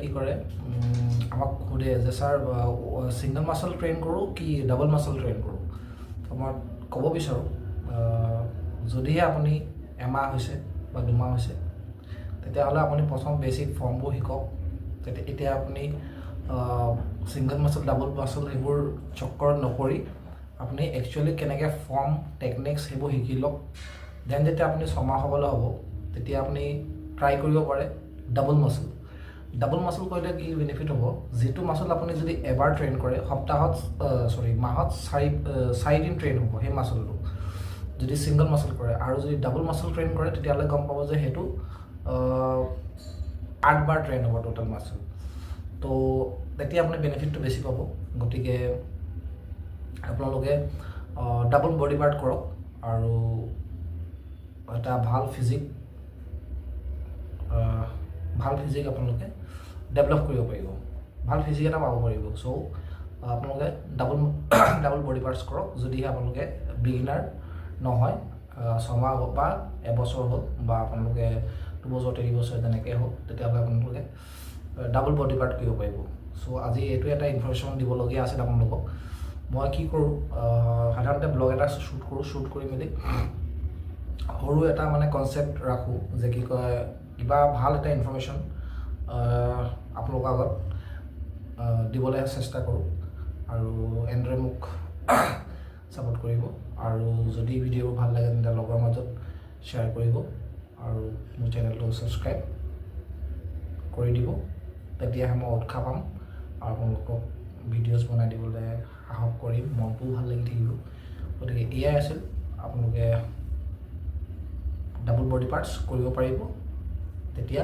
কি কৰে আমাক সোধে যে স্যাৰ সিঙ্গল মাসল ট্ৰেইন কৰোঁ কি ডাবল মাসল ট্ৰেইন কৰোঁ তো মই ক'ব বিচাৰোঁ যদিহে আপুনি এমাহ হৈছে বা দুমাহ হৈছে তেতিয়াহ'লে আপুনি প্ৰথম বেছিক ফৰ্মবোৰ শিকক তেতিয়া আপুনি সিঙ্গল মাসল ডাবল মাসল সেইবোৰ চক্কৰত নপৰি আপুনি একচুৱেলি কেনেকৈ ফৰ্ম টেকনিক্স সেইবোৰ শিকি লওক দেন যেতিয়া আপুনি ছমাহ হ'বলৈ হ'ব তেতিয়া আপুনি ট্ৰাই কৰিব পাৰে ডাবল মাসল কৰিলে কি বেনিফিট হ'ব যেটো মাসল আপুনি যদি এবাৰ ট্ৰেইন কৰে সপ্তাহত মাহত 4 দিন ট্ৰেইন হ'ব সেই মাসলটো যদি সিঙ্গল মাসল কৰে আৰু যদি ডাবল মাসল ট্ৰেইন কৰে তেতিয়াহ'লে গম পাব যে হেতু 8 বাৰ ট্ৰেইন হ'ব টোটাল মাসল তো তেতিয়া আপুনি বেনিফিটটো বেছি পাব গতিকে আপোনালোকে ডাবল বডি পাৰ্ট কৰক আৰু এটা ভাল ফিজিক আপোনালোকে ডেভেলপ কৰিব পাৰিব ভাল ফিজিক এটা পাব পাৰিব সো আপোনালোকে ডাবল বডি পাৰ্টছ কৰক যদিহে আপোনালোকে বিগিনাৰ নহয় ছমাহ বা এবছৰ হ'ল বা আপোনালোকে 2 বছৰ 3 বছৰ তেনেকৈ হ'ল তেতিয়াহ'লে আপোনালোকে ডাবল বডি পাৰ্ট কৰিব পাৰিব সো আজি এইটো এটা ইনফৰমেশ্যন দিবলগীয়া আছিল আপোনালোকক মই কি কৰোঁ সাধাৰণতে ব্লগ এটা শ্বুট কৰি মেলি সৰু এটা মানে কনচেপ্ট ৰাখোঁ যে কি কয় কিবা ভাল এটা ইনফৰমেশ্যন আপোনালোকৰ আগত দিবলৈ চেষ্টা কৰোঁ আৰু এনেদৰে মোক ছাপোৰ্ট কৰিব আৰু যদি ভিডিঅ'বোৰ ভাল লাগে তেন্তে লগৰ মাজত শ্বেয়াৰ কৰিব আৰু মোৰ চেনেলটো ছাবস্ক্ৰাইব কৰি দিব তেতিয়াহে মই উৎসাহ পাম আৰু আপোনালোকক ভিডিঅ'জ বনাই দিবলৈ সাহস কৰিম মনটোও ভাল লাগি থাকিব গতিকে এয়াই আছিল আপোনালোকে ডাবল বডি পাৰ্টছ কৰিব পাৰিব তেতিয়া